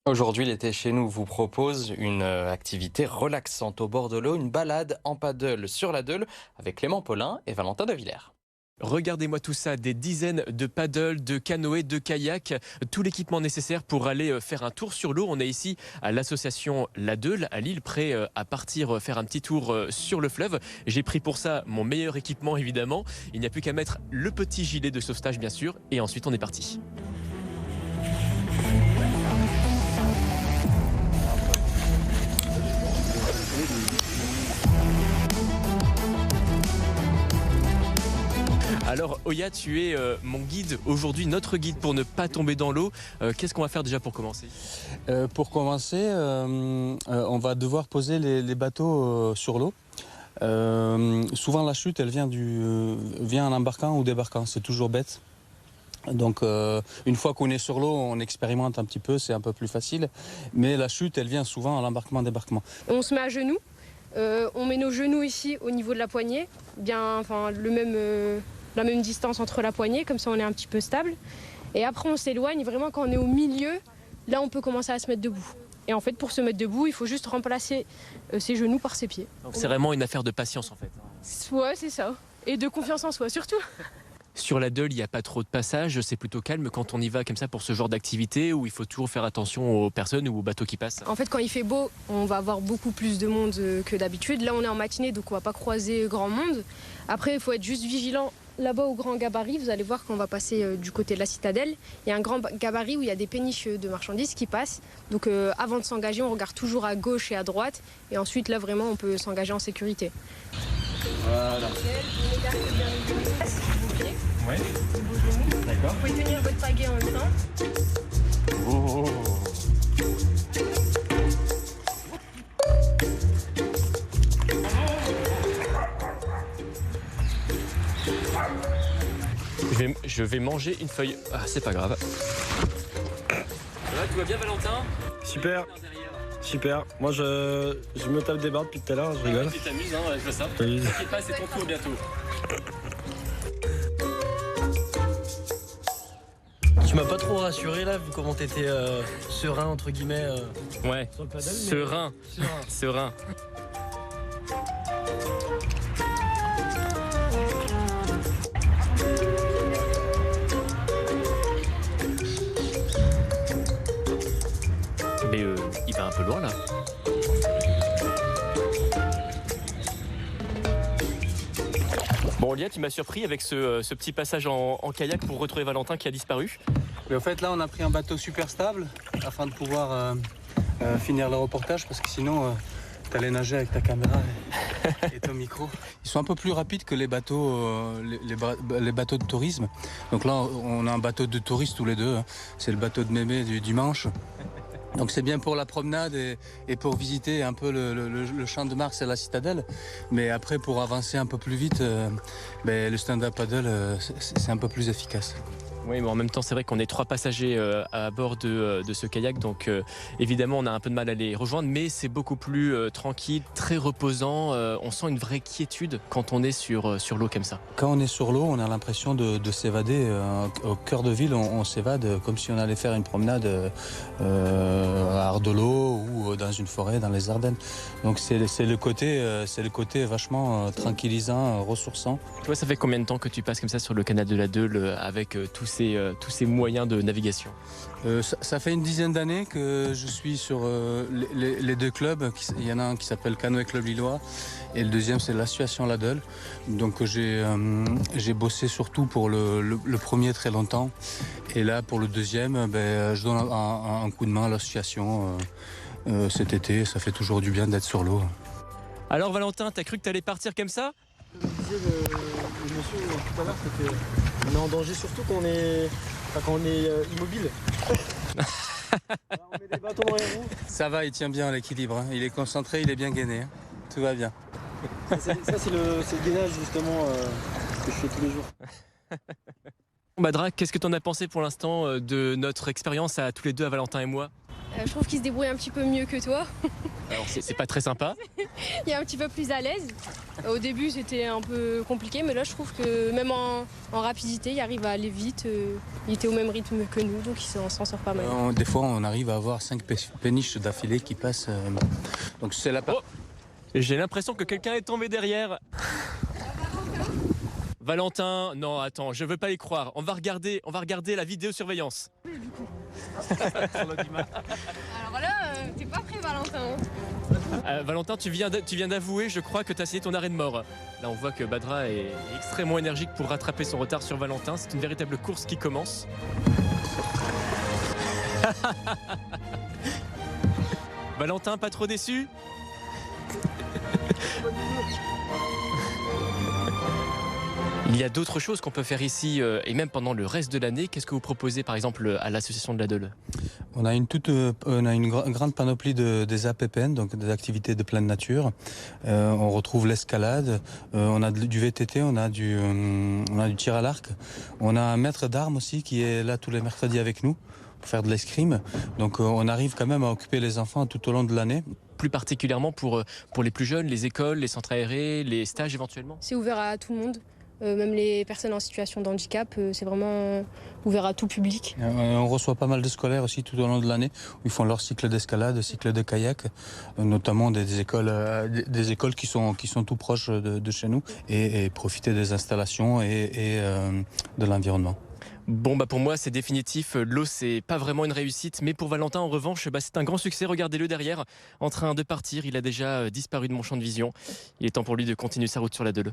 Aujourd'hui, l'été chez nous vous propose une activité relaxante au bord de l'eau, une balade en paddle sur la Deule avec Clément Paulin et Valentin Devillers. Regardez-moi tout ça, des dizaines de paddles, de canoës, de kayaks, tout l'équipement nécessaire pour aller faire un tour sur l'eau. On est ici à l'association La Deule à Lille, prêt à partir faire un petit tour sur le fleuve. J'ai pris pour ça mon meilleur équipement évidemment. Il n'y a plus qu'à mettre le petit gilet de sauvetage bien sûr et ensuite on est parti. Alors Oya, tu es mon guide aujourd'hui, notre guide pour ne pas tomber dans l'eau. Qu'est-ce qu'on va faire déjà pour commencer? Pour commencer, on va devoir poser les bateaux sur l'eau. Souvent la chute, elle vient en embarquant ou débarquant, c'est toujours bête. Donc une fois qu'on est sur l'eau, on expérimente un petit peu, c'est un peu plus facile. Mais la chute, elle vient souvent à l'embarquement-débarquement. On se met à genoux, on met nos genoux ici au niveau de la poignée, la même distance entre la poignée, comme ça on est un petit peu stable. Et après on s'éloigne, vraiment quand on est au milieu, là on peut commencer à se mettre debout. Et en fait pour se mettre debout, il faut juste remplacer ses genoux par ses pieds. Donc c'est vraiment une affaire de patience en fait. Ouais, c'est ça. Et de confiance en soi surtout. Sur la Deule, il n'y a pas trop de passages, c'est plutôt calme quand on y va comme ça pour ce genre d'activité où il faut toujours faire attention aux personnes ou aux bateaux qui passent. En fait quand il fait beau, on va avoir beaucoup plus de monde que d'habitude. Là on est en matinée donc on va pas croiser grand monde. Après il faut être juste vigilant. Là-bas au grand gabarit, vous allez voir qu'on va passer du côté de la citadelle. Il y a un grand gabarit où il y a des péniches de marchandises qui passent. Donc avant de s'engager, on regarde toujours à gauche et à droite. Et ensuite là vraiment on peut s'engager en sécurité. Voilà. Ouais. D'accord. Vous pouvez tenir votre pagaie en même temps. Oh. Je vais manger une feuille. Ah, c'est pas grave. Tout va bien Valentin? Super, super. Moi je me tape des barres depuis tout à l'heure, je rigole. Tu t'amuses, hein, je vois ça. T'amuses. T'inquiète pas, c'est ton tour bientôt. Tu m'as pas trop rassuré là, vu comment t'étais serein entre guillemets Ouais, sur le paddle. serein. Serein. Mais il va un peu loin là. Bon Olia, tu m'as surpris avec ce petit passage en kayak pour retrouver Valentin qui a disparu. Mais en fait là on a pris un bateau super stable afin de pouvoir finir le reportage parce que sinon t'allais nager avec ta caméra et ton micro. Ils sont un peu plus rapides que les bateaux, les bateaux de tourisme. Donc là on a un bateau de touristes tous les deux, hein. C'est le bateau de Mémé du dimanche. Donc c'est bien pour la promenade et pour visiter un peu le champ de Mars et la citadelle. Mais après pour avancer un peu plus vite, le stand-up paddle c'est un peu plus efficace. Oui, mais en même temps, c'est vrai qu'on est 3 passagers à bord de ce kayak, donc évidemment, on a un peu de mal à les rejoindre, mais c'est beaucoup plus tranquille, très reposant. On sent une vraie quiétude quand on est sur l'eau comme ça. Quand on est sur l'eau, on a l'impression de s'évader. Au cœur de ville, on s'évade comme si on allait faire une promenade à Ardelot ou dans une forêt dans les Ardennes. Donc c'est le côté vachement tranquillisant, ressourçant. Toi, ça fait combien de temps que tu passes comme ça sur le canal de la Deule avec tous ces moyens de navigation? Ça fait une dizaine d'années que je suis sur les deux clubs. Il y en a un qui s'appelle Canoë Club Lillois et le deuxième c'est l'association La Deule. Donc j'ai bossé surtout pour le premier très longtemps et là pour le deuxième je donne un coup de main à l'association cet été. Ça fait toujours du bien d'être sur l'eau. Alors Valentin, t'as cru que t'allais partir comme ça? Comme disait le monsieur tout à l'heure, c'est qu'on est en danger surtout quand on est immobile. On met des bâtons dans les roues. Ça va, il tient bien l'équilibre, hein. Il est concentré, il est bien gainé, hein. Tout va bien. Ça c'est le gainage justement que je fais tous les jours. Badra, qu'est-ce que t'en as pensé pour l'instant de notre expérience à tous les deux, à Valentin et moi? Je trouve qu'il se débrouille un petit peu mieux que toi. Alors c'est pas très sympa. Il est un petit peu plus à l'aise. Au début, c'était un peu compliqué, mais là, je trouve que même en rapidité, il arrive à aller vite. Il était au même rythme que nous, donc il s'en sort pas mal. Des fois, on arrive à avoir 5 péniches d'affilée qui passent. Donc c'est la part. Oh, j'ai l'impression que quelqu'un est tombé derrière. Valentin, non, attends, je veux pas y croire. On va regarder la vidéosurveillance. Alors là, t'es pas prêt, Valentin. Valentin, tu viens d'avouer, je crois, que tu as signé ton arrêt de mort. Là, on voit que Badra est extrêmement énergique pour rattraper son retard sur Valentin. C'est une véritable course qui commence. Valentin, pas trop déçu? Il y a d'autres choses qu'on peut faire ici et même pendant le reste de l'année. Qu'est-ce que vous proposez par exemple à l'association de la Deule? On a une grande panoplie des APPN, donc des activités de pleine nature. On retrouve l'escalade, on a du VTT, on a du tir à l'arc. On a un maître d'armes aussi qui est là tous les mercredis avec nous pour faire de l'escrime. Donc on arrive quand même à occuper les enfants tout au long de l'année. Plus particulièrement pour les plus jeunes, les écoles, les centres aérés, les stages éventuellement? C'est ouvert à tout le monde. Même les personnes en situation de handicap, c'est vraiment ouvert à tout public. On reçoit pas mal de scolaires aussi tout au long de l'année où ils font leur cycle d'escalade, cycle de kayak, notamment des écoles qui sont tout proches de chez nous et profiter des installations et de l'environnement. Bon pour moi c'est définitif, l'eau c'est pas vraiment une réussite, mais pour Valentin en revanche c'est un grand succès. Regardez-le derrière, en train de partir, il a déjà disparu de mon champ de vision. Il est temps pour lui de continuer sa route sur la Deule.